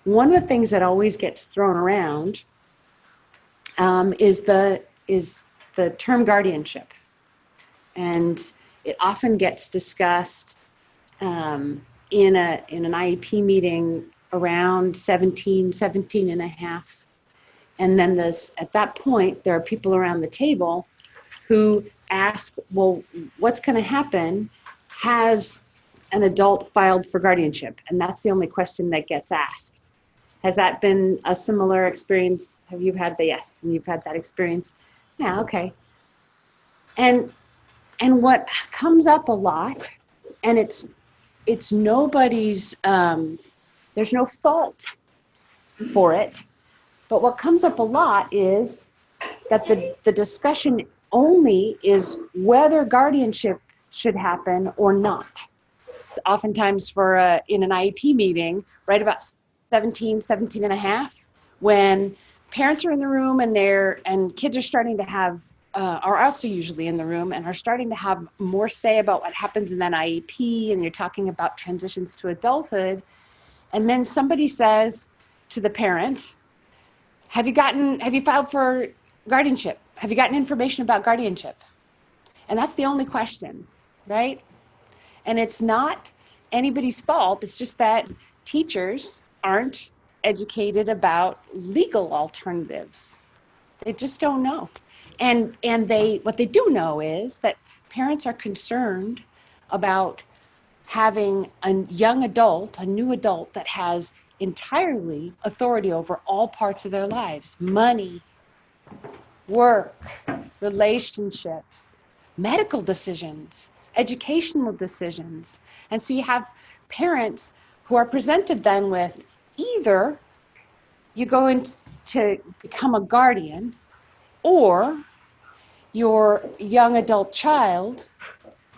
one of the things that always gets thrown around is the term guardianship, and it often gets discussed in an IEP meeting around 17 and a half. And then at that point, there are people around the table who ask, well, what's going to happen? Has an adult filed for guardianship? And that's the only question that gets asked. Has that been a similar experience? Have you had yes, and you've had that experience? Yeah, okay. And what comes up a lot, and it's nobody's, there's no fault for it, but what comes up a lot is that the discussion only is whether guardianship should happen or not. Oftentimes in an IEP meeting, right about 17 and a half, when parents are in the room and kids are starting to have, are also usually in the room and are starting to have more say about what happens in that IEP, and you're talking about transitions to adulthood, and then somebody says to the parent, have you filed for guardianship? Have you gotten information about guardianship? And that's the only question, right? And it's not anybody's fault. It's just that teachers aren't educated about legal alternatives. They just don't know. And what they do know is that parents are concerned about having a young adult, a new adult that has entirely authority over all parts of their lives: money, work, relationships, medical decisions, educational decisions. And so you have parents who are presented then with, either you go in to become a guardian, or your young adult child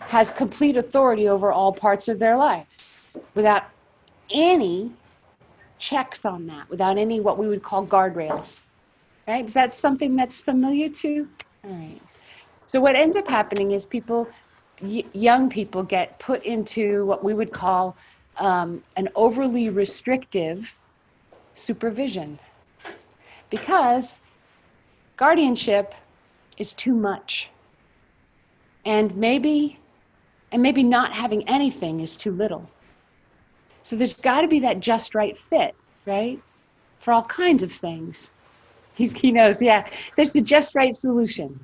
has complete authority over all parts of their lives without any checks on that, without any what we would call guardrails. Right? Is that something that's familiar to? All right. So what ends up happening is young people get put into what we would call an overly restrictive supervision, because guardianship is too much, and maybe not having anything is too little. So there's got to be that just right fit, right, for all kinds of things. He knows, yeah. There's the just right solution.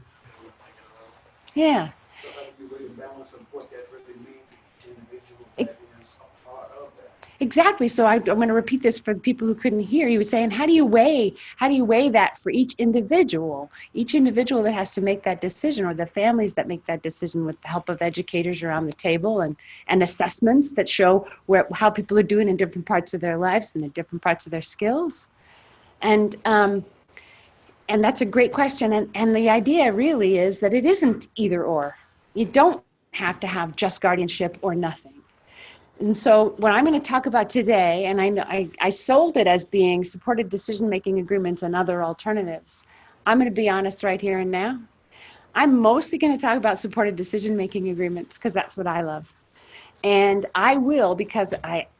Yeah. So how do you really balance of what that really means to individuals that is a part of that? Exactly. So I'm going to repeat this for the people who couldn't hear. You were saying, how do you weigh that for each individual that has to make that decision, or the families that make that decision, with the help of educators around the table and assessments that show how people are doing in different parts of their lives and in different parts of their skills. And that's a great question. And the idea really is that it isn't either or. You don't have to have just guardianship or nothing. And so what I'm going to talk about today, and I sold it as being supported decision-making agreements and other alternatives. I'm going to be honest right here and now. I'm mostly going to talk about supported decision-making agreements because that's what I love. And I will, because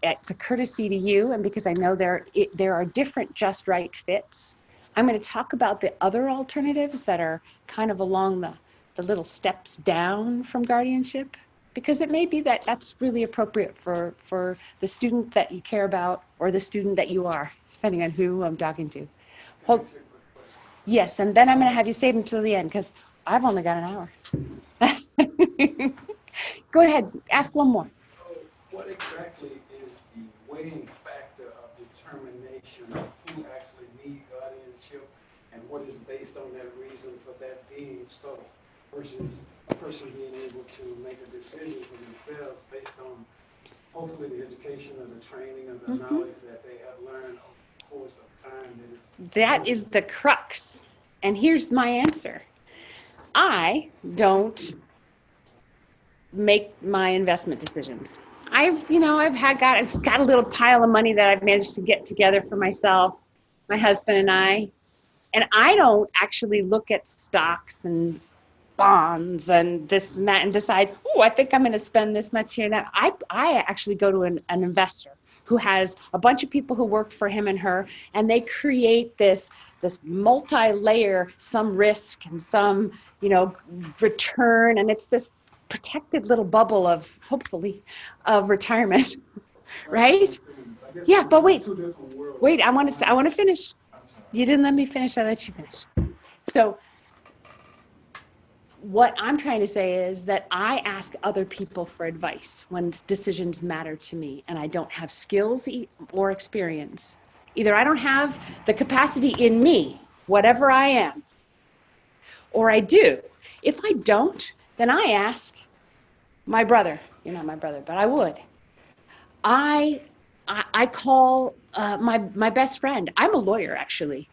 it's a courtesy to you, and because I know there are different just right fits. I'm going to talk about the other alternatives that are kind of along the little steps down from guardianship, because it may be that that's really appropriate for the student that you care about, or the student that you are, depending on who I'm talking to. Yes, and then I'm going to have you save them till the end, because I've only got an hour. Go ahead, ask one more. What exactly is the weighing factor of determination of who actually needs guardianship, and what is based on that reason for that being so, versus a person being able to make a decision for themselves based on hopefully the education or the training or the knowledge that they have learned over the course of time? That is the crux. And here's my answer. I don't make my investment decisions. I've got a little pile of money that I've managed to get together for myself, my husband and I don't actually look at stocks and bonds and this and that and decide, I think I'm going to spend this much here and that. I actually go to an investor who has a bunch of people who work for him and her, and they create this multi-layer, some risk and some, return, and it's this protected little bubble of, hopefully, of retirement, right? Yeah, but wait, I want to finish. You didn't let me finish. I let you finish. So what I'm trying to say is that I ask other people for advice when decisions matter to me and I don't have skills or experience. Either I don't have the capacity in me, whatever I am, or I do. If I don't, then I ask my brother. You're not my brother, but I would. I call my best friend. I'm a lawyer, actually,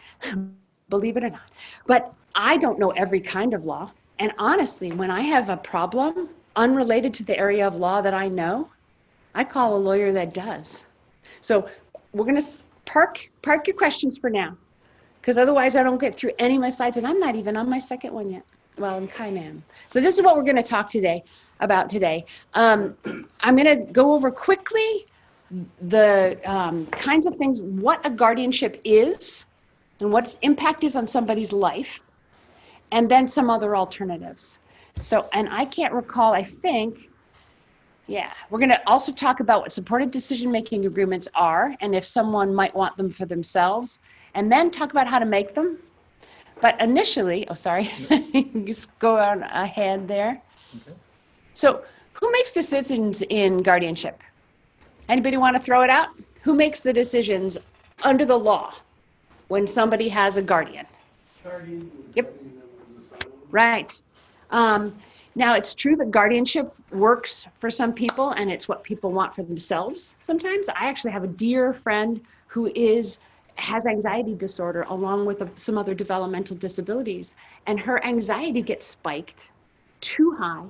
believe it or not. But I don't know every kind of law. And honestly, when I have a problem unrelated to the area of law that I know, I call a lawyer that does. So we're going to park your questions for now, because otherwise I don't get through any of my slides, and I'm not even on my second one yet. Well, I'm kind of am. So this is what we're going to talk about today. I'm going to go over quickly the kinds of things, what a guardianship is and what its impact is on somebody's life, and then some other alternatives. So, and I can't recall, I think, we're going to also talk about what supported decision-making agreements are and if someone might want them for themselves, and then talk about how to make them. But initially, just go on ahead there. Okay. So who makes decisions in guardianship? Anybody want to throw it out? Who makes the decisions under the law when somebody has a guardian? Yep. Right. Now, it's true that guardianship works for some people, and it's what people want for themselves sometimes. I actually have a dear friend who has anxiety disorder along with some other developmental disabilities, and her anxiety gets spiked too high,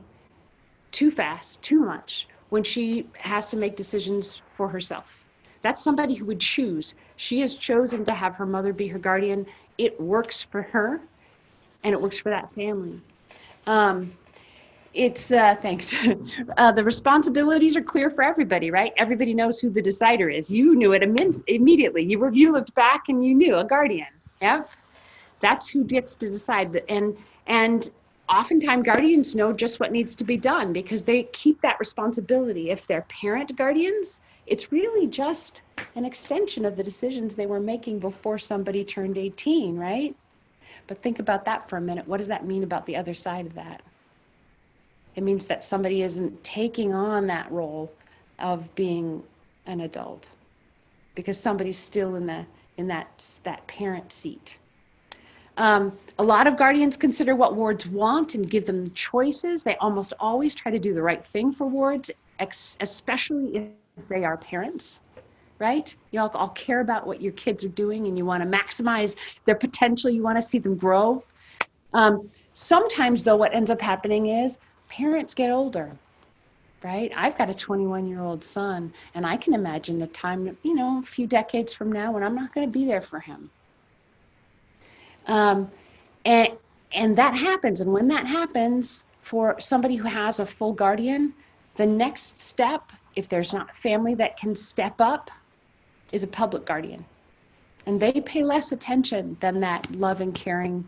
too fast, too much when she has to make decisions for herself. That's somebody who would choose. She has chosen to have her mother be her guardian. It works for her, and it works for that family. Thanks. The responsibilities are clear for everybody, right? Everybody knows who the decider is. You knew it immediately. You looked back and you knew a guardian. Yeah, that's who gets to decide. And oftentimes guardians know just what needs to be done because they keep that responsibility. If they're parent guardians, it's really just an extension of the decisions they were making before somebody turned 18, right? But think about that for a minute. What does that mean about the other side of that? It means that somebody isn't taking on that role of being an adult because somebody's still in that parent seat. A lot of guardians consider what wards want and give them choices. They almost always try to do the right thing for wards, especially if they are parents, right? You all care about what your kids are doing and you want to maximize their potential. You want to see them grow. Sometimes, though, what ends up happening is parents get older, right? I've got a 21-year-old son, and I can imagine a time, a few decades from now when I'm not going to be there for him. And that happens. And when that happens for somebody who has a full guardian, the next step, if there's not a family that can step up, is a public guardian. And they pay less attention than that loving, caring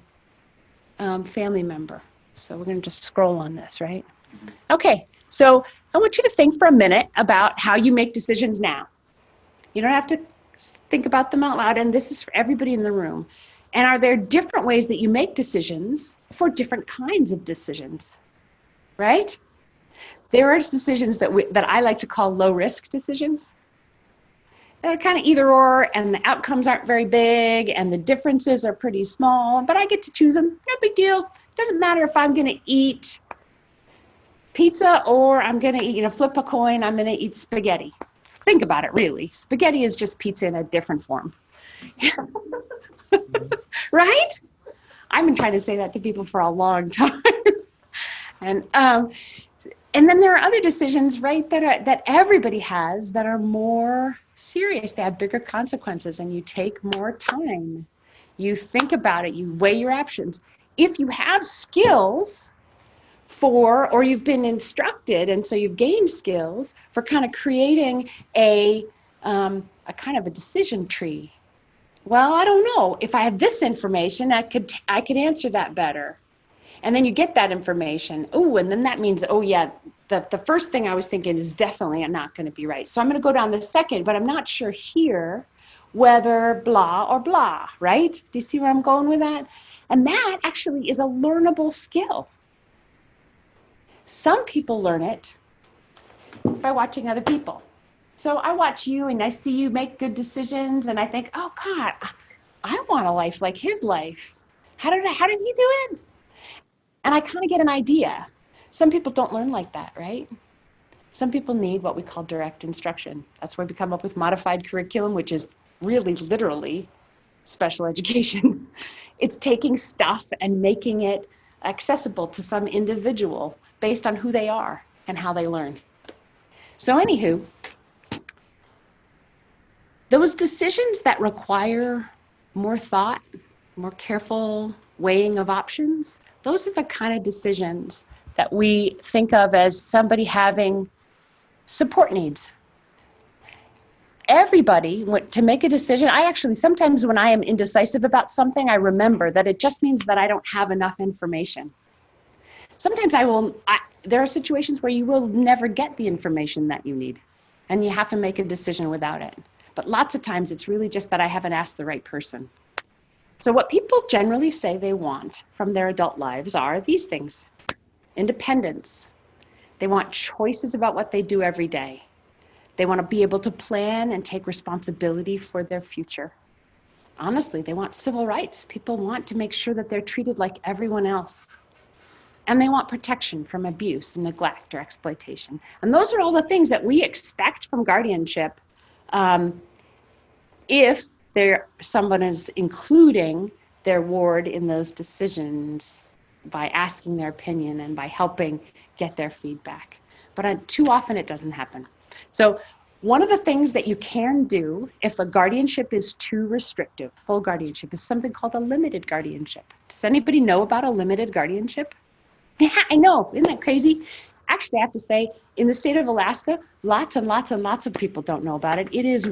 family member. So we're going to just scroll on this, right? Okay, so I want you to think for a minute about how you make decisions now. You don't have to think about them out loud, and this is for everybody in the room. And are there different ways that you make decisions for different kinds of decisions, right? There are decisions that I like to call low-risk decisions. They're kind of either or, and the outcomes aren't very big, and the differences are pretty small, but I get to choose them. No big deal. Doesn't matter if I'm going to eat pizza or I'm going to eat, flip a coin, I'm going to eat spaghetti. Think about it, really. Spaghetti is just pizza in a different form. Right? I've been trying to say that to people for a long time. And then there are other decisions, right, that everybody has that are more serious. They have bigger consequences, and you take more time. You think about it. You weigh your options. If you have skills or you've been instructed, and so you've gained skills for kind of creating a a kind of a decision tree. Well, I don't know. If I had this information, I could answer that better. And then you get that information. Oh, and then that means, oh yeah, the first thing I was thinking is definitely not going to be right. So I'm going to go down the second, but I'm not sure here whether blah or blah, right? Do you see where I'm going with that? And that actually is a learnable skill. Some people learn it by watching other people. So I watch you and I see you make good decisions and I think, oh God, I want a life like his life. How did he do it? And I kind of get an idea. Some people don't learn like that, right? Some people need what we call direct instruction. That's why we come up with modified curriculum, which is really literally special education. It's taking stuff and making it accessible to some individual based on who they are and how they learn. So anywho, those decisions that require more thought, more careful weighing of options, those are the kind of decisions that we think of as somebody having support needs. Everybody, to make a decision, I actually, sometimes when I am indecisive about something, I remember that it just means that I don't have enough information. Sometimes there are situations where you will never get the information that you need, and you have to make a decision without it. But lots of times it's really just that I haven't asked the right person. So what people generally say they want from their adult lives are these things: independence. They want choices about what they do every day. They want to be able to plan and take responsibility for their future. Honestly, they want civil rights. People want to make sure that they're treated like everyone else. And they want protection from abuse, neglect, or exploitation. And those are all the things that we expect from guardianship if someone is including their ward in those decisions by asking their opinion and by helping get their feedback. But too often it doesn't happen. So one of the things that you can do if a guardianship is too restrictive, full guardianship, is something called a limited guardianship. Does anybody know about a limited guardianship? Yeah, I know. Isn't that crazy? Actually, I have to say, in the state of Alaska, lots and lots and lots of people don't know about it. It is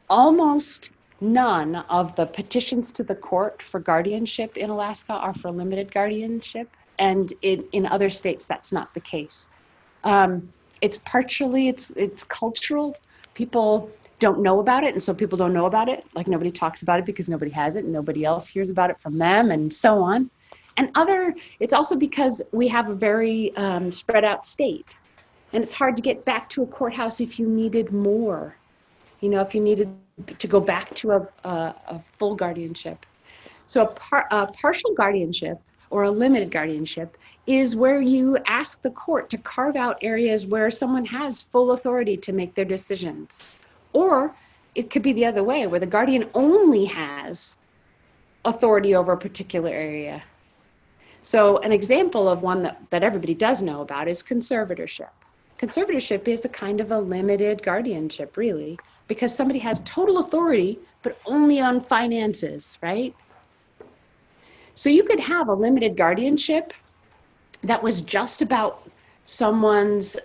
almost none of the petitions to the court for guardianship in Alaska are for limited guardianship. And in other states, that's not the case. It's partially, it's cultural. People don't know about it, and so people don't know about it. Like nobody talks about it because nobody has it, and nobody else hears about it from them, and so on. And it's also because we have a very spread out state, and it's hard to get back to a courthouse if you needed more. You know, if you needed to go back to a full guardianship. So a partial guardianship or a limited guardianship is where you ask the court to carve out areas where someone has full authority to make their decisions. Or it could be the other way, where the guardian only has authority over a particular area. So an example of one that everybody does know about is conservatorship. Conservatorship is a kind of a limited guardianship, really, because somebody has total authority, but only on finances, right? So you could have a limited guardianship that was just about someone's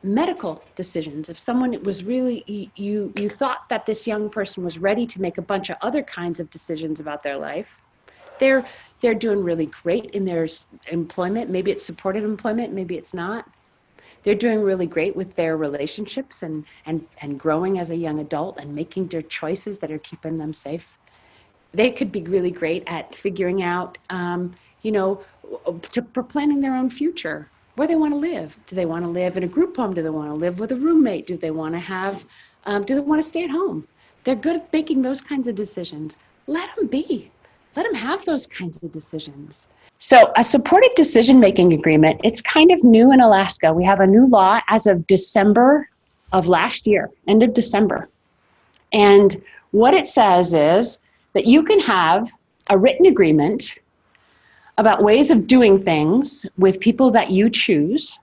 medical decisions. If someone was really, you thought that this young person was ready to make a bunch of other kinds of decisions about their life, they're doing really great in their employment. Maybe it's supported employment, maybe it's not. They're doing really great with their relationships and growing as a young adult and making their choices that are keeping them safe. They could be really great at figuring out, for planning their own future, where they want to live. Do they want to live in a group home? Do they want to live with a roommate? Do they want to stay at home? They're good at making those kinds of decisions. Let them be. Let them have those kinds of decisions. So a supported decision-making agreement, it's kind of new in Alaska. We have a new law as of December of last year, end of December. And what it says is that you can have a written agreement about ways of doing things with people that you choose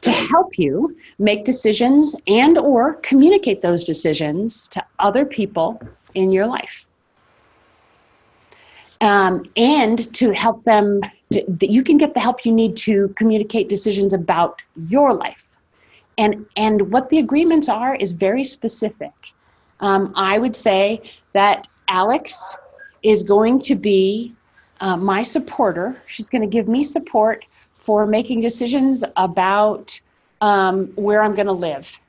to help you make decisions and or communicate those decisions to other people in your life. And to help them, that you can get the help you need to communicate decisions about your life. And what the agreements are is very specific. I would say that Alex is going to be my supporter. She's going to give me support for making decisions about where I'm going to live.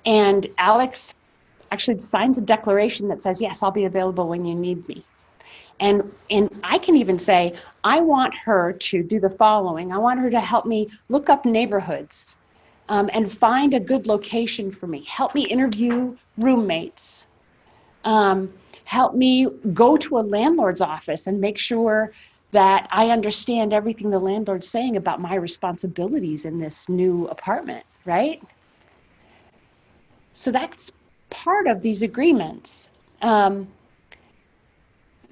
And Alex actually signs a declaration that says, yes, I'll be available when you need me. And I can even say, I want her to do the following. I want her to help me look up neighborhoods and find a good location for me. Help me interview roommates. Help me go to a landlord's office and make sure that I understand everything the landlord's saying about my responsibilities in this new apartment, right? So that's part of these agreements.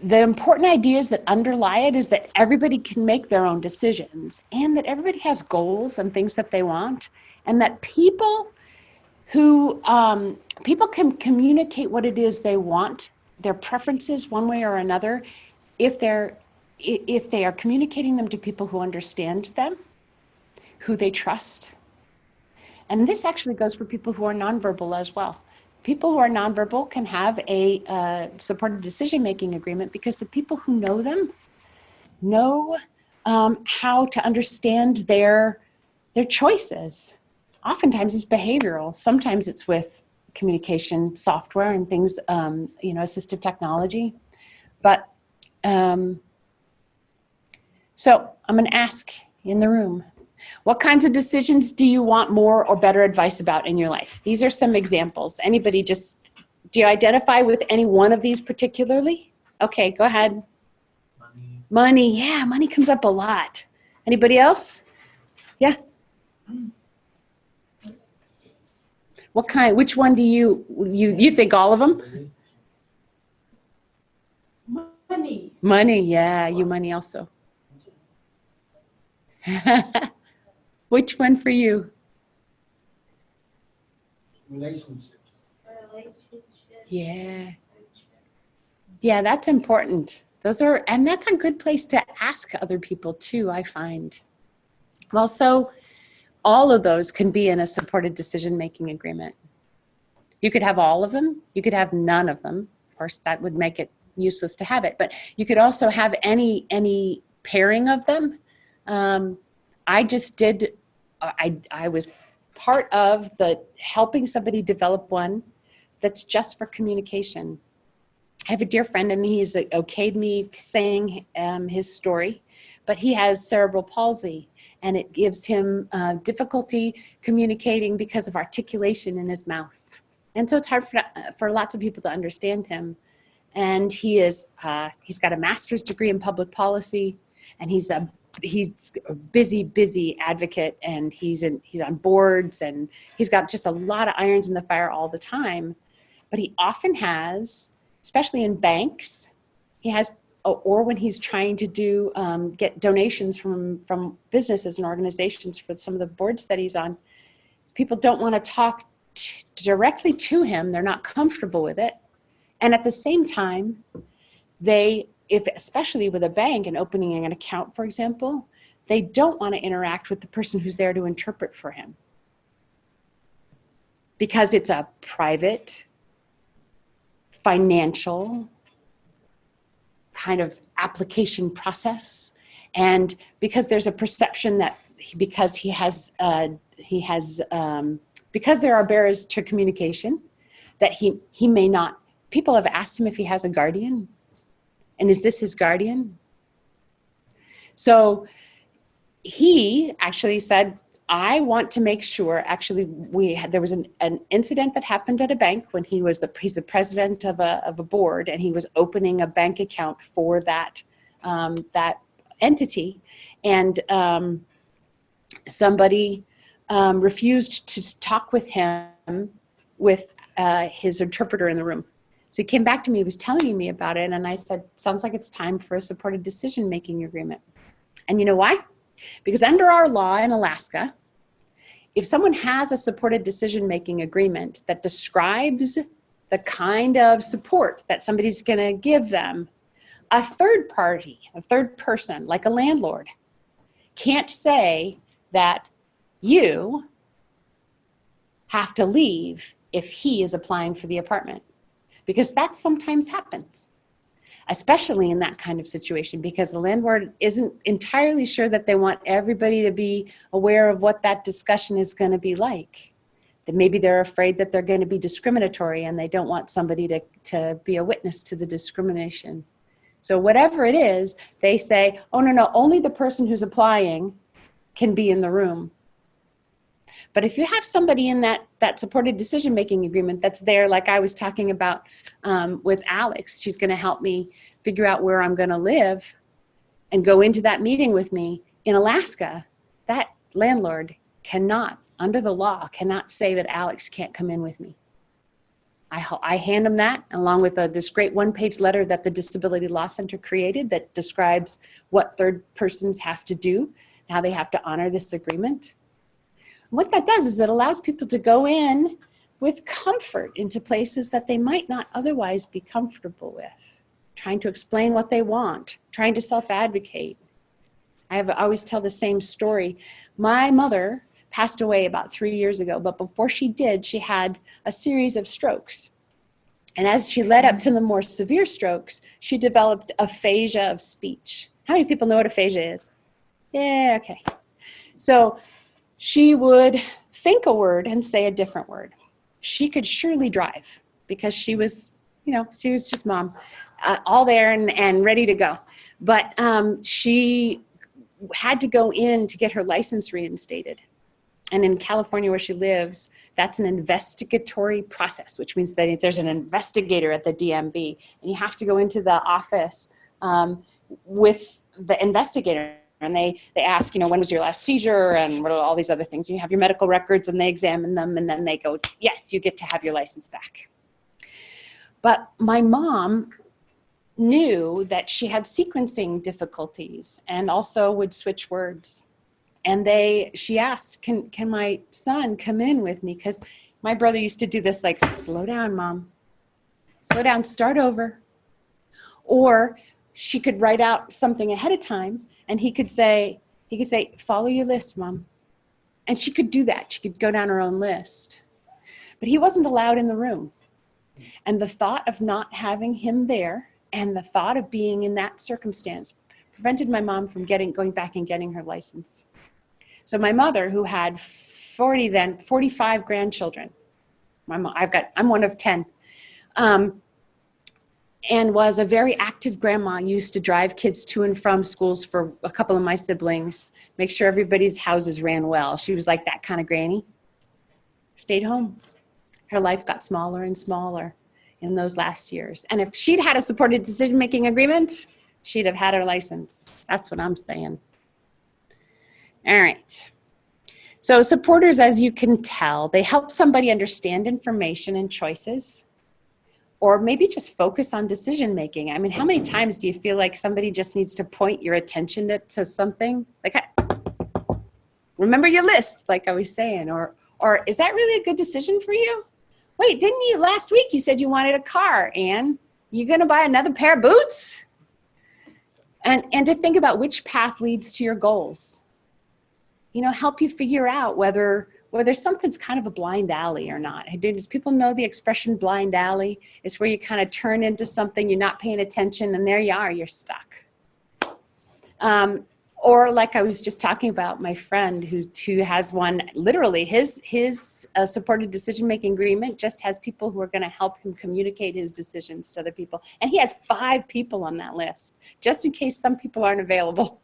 The important ideas that underlie it is that everybody can make their own decisions and that everybody has goals and things that they want, and that people can communicate what it is they want, their preferences one way or another, if they are communicating them to people who understand them, who they trust. And this actually goes for people who are nonverbal as well. People who are nonverbal can have a supported decision-making agreement because the people who know them know how to understand their choices. Oftentimes it's behavioral. Sometimes it's with communication software and things, assistive technology. But so I'm going to ask in the room, what kinds of decisions do you want more or better advice about in your life? These are some examples. Anybody do you identify with any one of these particularly? Okay, go ahead. Money, yeah, money comes up a lot. Anybody else? Yeah. Which one do you think all of them? Money. Money, yeah, you money also. Which one for you? Relationships. Yeah. Yeah, that's important. And that's a good place to ask other people too, I find. Well, so all of those can be in a supported decision-making agreement. You could have all of them. You could have none of them. Of course, that would make it useless to have it. But you could also have any pairing of them. I was part of the helping somebody develop one that's just for communication. I have a dear friend, and he's okayed me saying his story, but he has cerebral palsy, and it gives him difficulty communicating because of articulation in his mouth. And so it's hard for lots of people to understand him. And he's got a master's degree in public policy, and he's a busy advocate, and he's on boards, and he's got just a lot of irons in the fire all the time. But he often has, especially in banks, or when he's trying to get donations from businesses and organizations for some of the boards that he's on, people don't want to talk directly to him. They're not comfortable with it. And at the same time, especially with a bank and opening an account, for example, they don't want to interact with the person who's there to interpret for him, because it's a private, financial kind of application process. And because there's a perception that because there are barriers to communication, that he may not. People have asked him if he has a guardian, and is this his guardian? So he actually said, I want to make sure. Actually, there was an incident that happened at a bank when he's the president of a board, and he was opening a bank account for that entity, and somebody refused to talk with him with his interpreter in the room. So he came back to me, he was telling me about it, and I said, sounds like it's time for a supported decision-making agreement. And you know why? Because under our law in Alaska, if someone has a supported decision-making agreement that describes the kind of support that somebody's going to give them, a third party, a third person, like a landlord, can't say that you have to leave if he is applying for the apartment, because that sometimes happens, especially in that kind of situation, because the landlord isn't entirely sure that they want everybody to be aware of what that discussion is going to be like. That maybe they're afraid that they're going to be discriminatory and they don't want somebody to be a witness to the discrimination. So whatever it is, they say, oh, no, only the person who's applying can be in the room. But if you have somebody in that supported decision-making agreement that's there, like I was talking about with Alex, she's going to help me figure out where I'm going to live and go into that meeting with me in Alaska, that landlord cannot, under the law, cannot say that Alex can't come in with me. I hand them that, along with this great one-page letter that the Disability Law Center created that describes what third persons have to do, how they have to honor this agreement. What that does is it allows people to go in with comfort into places that they might not otherwise be comfortable with, trying to explain what they want, trying to self-advocate. I always tell the same story. My mother passed away about 3 years ago, but before she did, she had a series of strokes. And as she led up to the more severe strokes, she developed aphasia of speech. How many people know what aphasia is? Yeah, okay. So she would think a word and say a different word. She could surely drive because she was, she was just mom, all there and ready to go. But she had to go in to get her license reinstated. And in California, where she lives, that's an investigatory process, which means that there's an investigator at the DMV, and you have to go into the office with the investigator. And they ask, when was your last seizure and what are all these other things. You have your medical records and they examine them and then they go, yes, you get to have your license back. But my mom knew that she had sequencing difficulties and also would switch words. And she asked, can my son come in with me? Because my brother used to do this, like, slow down, Mom. Slow down, start over. Or she could write out something ahead of time and he could say, follow your list, Mom. And she could do that. She could go down her own list. But he wasn't allowed in the room. And the thought of not having him there and the thought of being in that circumstance prevented my mom from going back and getting her license. So my mother, who had 45 grandchildren, I'm one of 10, and was a very active grandma, used to drive kids to and from schools for a couple of my siblings, make sure everybody's houses ran well. She was like that kind of granny. Stayed home. Her life got smaller and smaller in those last years. And if she'd had a supported decision-making agreement, she'd have had her license. That's what I'm saying. All right. So supporters, as you can tell, they help somebody understand information and choices, or maybe just focus on decision-making. I mean, how many times do you feel like somebody just needs to point your attention to something? Like, remember your list, like I was saying, or is that really a good decision for you? Wait, didn't you last week you said you wanted a car, Anne? You gonna buy another pair of boots? And to think about which path leads to your goals. Help you figure out whether something's kind of a blind alley or not. Does people know the expression blind alley? It's where you kind of turn into something, you're not paying attention, and there you are, you're stuck. Or like I was just talking about, my friend who has one, literally his supported decision-making agreement just has people who are going to help him communicate his decisions to other people. And he has 5 people on that list, just in case some people aren't available.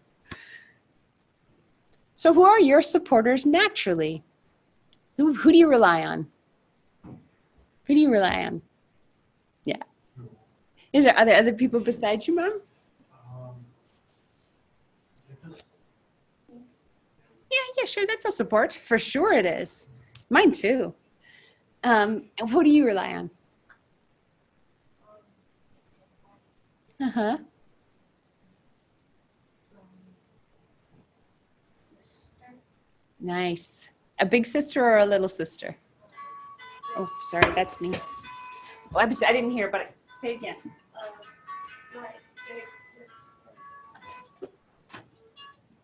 So who are your supporters naturally? Who do you rely on? Who do you rely on? Yeah. Are there other people besides you, Mom? Yeah, sure. That's a support. For sure it is. Mine too. Who do you rely on? Uh-huh. Nice. A big sister or a little sister? Oh, sorry, that's me. Oh, I didn't hear, but say it again.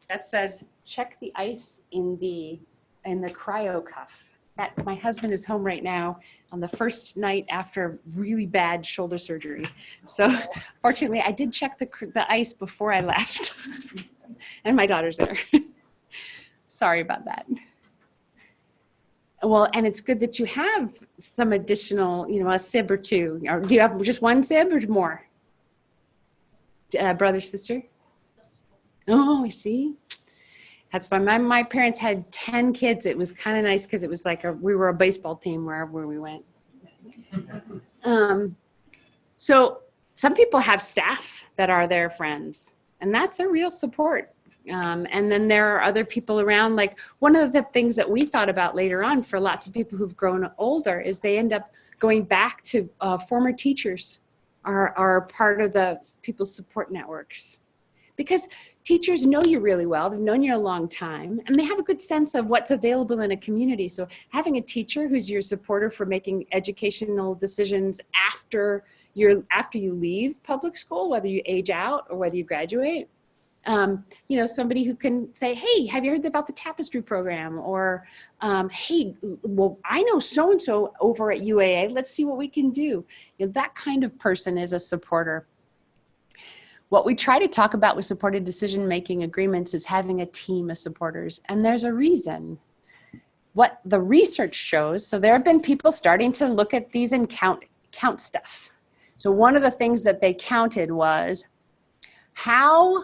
That says check the ice in the cryo cuff. that my husband is home right now on the first night after really bad shoulder surgery. So fortunately, I did check the ice before I left. And my daughter's there. Sorry about that. Well, and it's good that you have some additional, you know, a sib or two. Or do you have just one sib or more? Brother, sister? Oh, I see. That's why my parents had 10 kids. It was kind of nice because it was like we were a baseball team wherever we went. So some people have staff that are their friends, and that's a real support. And then there are other people around. Like one of the things that we thought about later on for lots of people who've grown older is they end up going back to former teachers are part of the people's support networks. Because teachers know you really well, they've known you a long time, and they have a good sense of what's available in a community. So having a teacher who's your supporter for making educational decisions after you leave public school, whether you age out or whether you graduate, you know, somebody who can say, hey, have you heard about the tapestry program? Or, hey, well, I know so-and-so over at UAA, let's see what we can do. You know, that kind of person is a supporter. What we try to talk about with supported decision-making agreements is having a team of supporters, and there's a reason. What the research shows, so there have been people starting to look at these and count stuff. So one of the things that they counted was how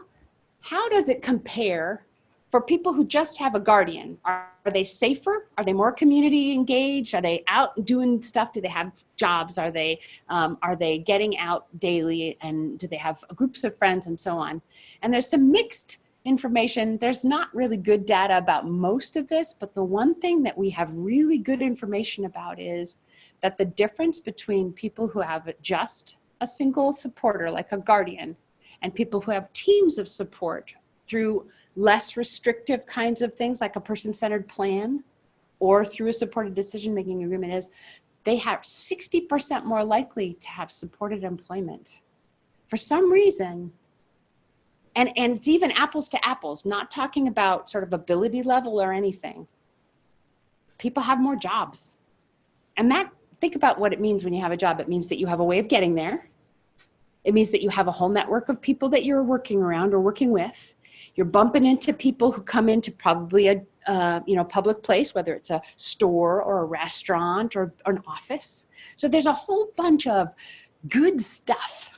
does it compare for people who just have a guardian? Are they safer? Are they more community engaged? Are they out doing stuff? Do they have jobs? Are they getting out daily? And do they have groups of friends and so on? And there's some mixed information. There's not really good data about most of this, but the one thing that we have really good information about is that the difference between people who have just a single supporter, like a guardian, and people who have teams of support through less restrictive kinds of things like a person-centered plan or through a supported decision-making agreement is they have 60% more likely to have supported employment. For some reason, and it's even apples to apples, not talking about sort of ability level or anything. People have more jobs. And think about what it means when you have a job. It means that you have a way of getting there. It means that you have a whole network of people that you're working around or working with. You're bumping into people who come into probably a public place, whether it's a store or a restaurant or an office. So there's a whole bunch of good stuff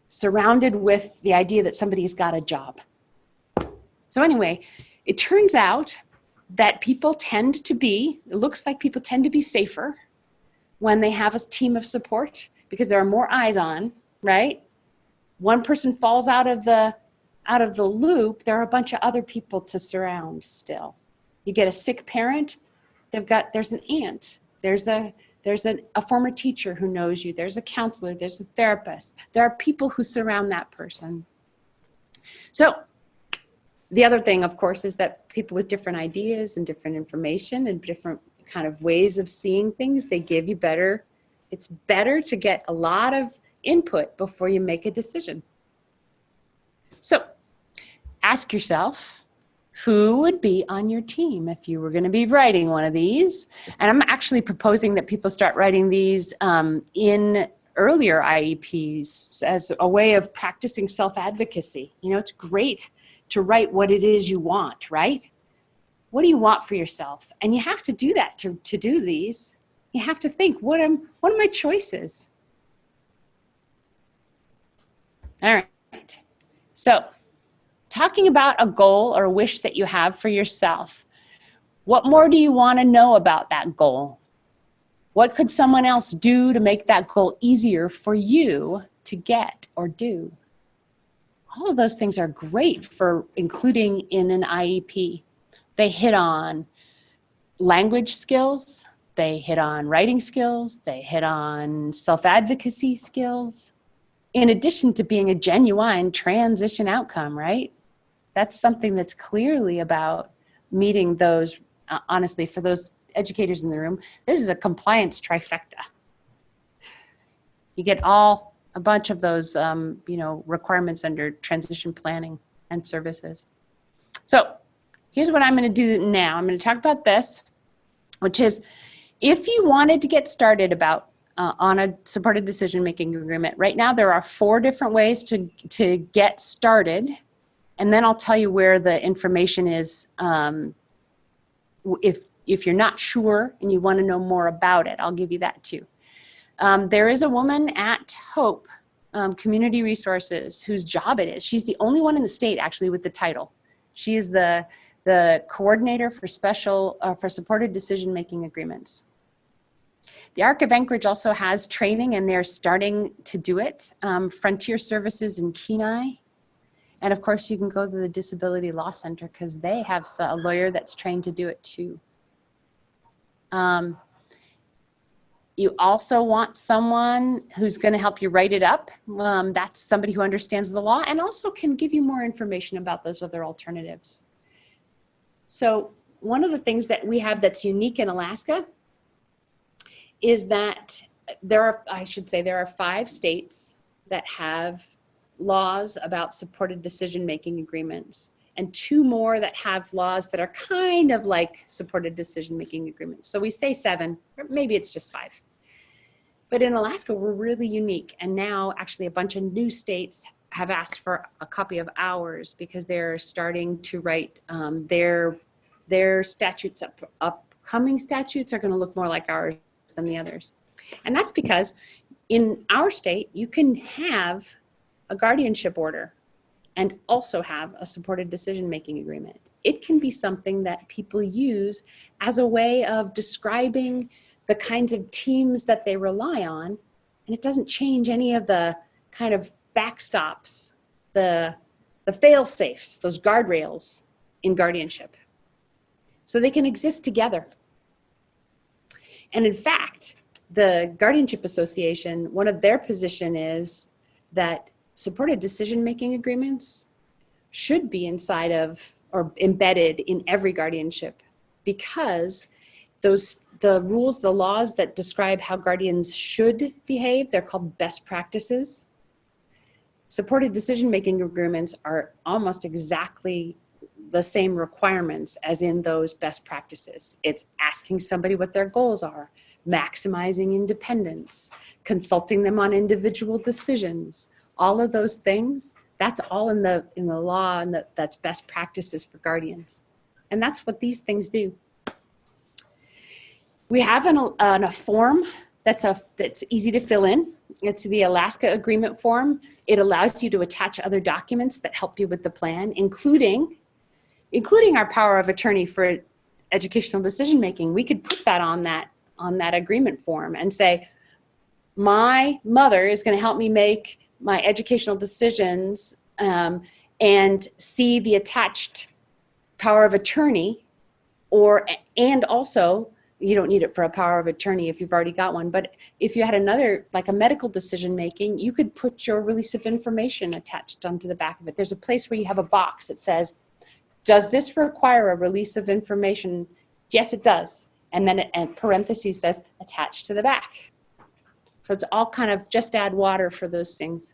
surrounded with the idea that somebody's got a job. So anyway, it turns out that it looks like people tend to be safer when they have a team of support because there are more eyes on, right? One person falls out of the loop, there are a bunch of other people to surround still. You get a sick parent, there's an aunt, there's a former teacher who knows you, there's a counselor, there's a therapist. There are people who surround that person. So the other thing, of course, is that people with different ideas and different information and different kind of ways of seeing things, they give you it's better to get a lot of input before you make a decision. So ask yourself, who would be on your team if you were going to be writing one of these? And I'm actually proposing that people start writing these in earlier IEPs as a way of practicing self-advocacy. You know, it's great to write what it is you want, right? What do you want for yourself? And you have to do that to do these. You have to think, what are my choices? All right. So talking about a goal or a wish that you have for yourself, what more do you want to know about that goal? What could someone else do to make that goal easier for you to get or do? All of those things are great for including in an IEP. They hit on language skills, they hit on writing skills, they hit on self-advocacy skills, in addition to being a genuine transition outcome, right? That's something that's clearly about meeting those, honestly, for those educators in the room, this is a compliance trifecta. You get a bunch of those, requirements under transition planning and services. So here's what I'm going to do now. I'm going to talk about this. which is if you wanted to get started on a supported decision-making agreement. Right now, there are 4 different ways to get started, and then I'll tell you where the information is. If you're not sure and you want to know more about it, I'll give you that too. There is a woman at Hope Community Resources whose job it is. She's the only one in the state actually with the title. She is the coordinator for for supported decision-making agreements. The Arc of Anchorage also has training, and they're starting to do it. Frontier Services in Kenai. And of course, you can go to the Disability Law Center because they have a lawyer that's trained to do it too. You also want someone who's going to help you write it up. That's somebody who understands the law and also can give you more information about those other alternatives. So one of the things that we have that's unique in Alaska is that there are 5 states that have laws about supported decision-making agreements, and 2 more that have laws that are kind of like supported decision-making agreements. So we say 7, or maybe it's just 5. But in Alaska, we're really unique. And now actually a bunch of new states have asked for a copy of ours because they're starting to write their statutes. Upcoming statutes are going to look more like ours than the others. And that's because in our state, you can have a guardianship order and also have a supported decision-making agreement. It can be something that people use as a way of describing the kinds of teams that they rely on, and it doesn't change any of the kind of backstops, the fail-safes, those guardrails in guardianship. So they can exist together. And in fact, the Guardianship Association, one of their position is that supported decision-making agreements should be inside of or embedded in every guardianship, because the rules, the laws that describe how guardians should behave, they're called best practices. Supported decision-making agreements are almost exactly the same requirements as in those best practices. It's asking somebody what their goals are, maximizing independence, consulting them on individual decisions. All of those things, that's all in the law, and that's best practices for guardians. And that's what these things do. We have a form that's easy to fill in. It's the Alaska Agreement Form. It allows you to attach other documents that help you with the plan, including our power of attorney for educational decision-making. We could put that on that agreement form and say, my mother is going to help me make my educational decisions, and see the attached power of attorney, and also, you don't need it for a power of attorney if you've already got one, but if you had another, like a medical decision making, you could put your release of information attached onto the back of it. There's a place where you have a box that says, does this require a release of information? Yes, it does. And then in parentheses says attached to the back. So it's all kind of just add water for those things.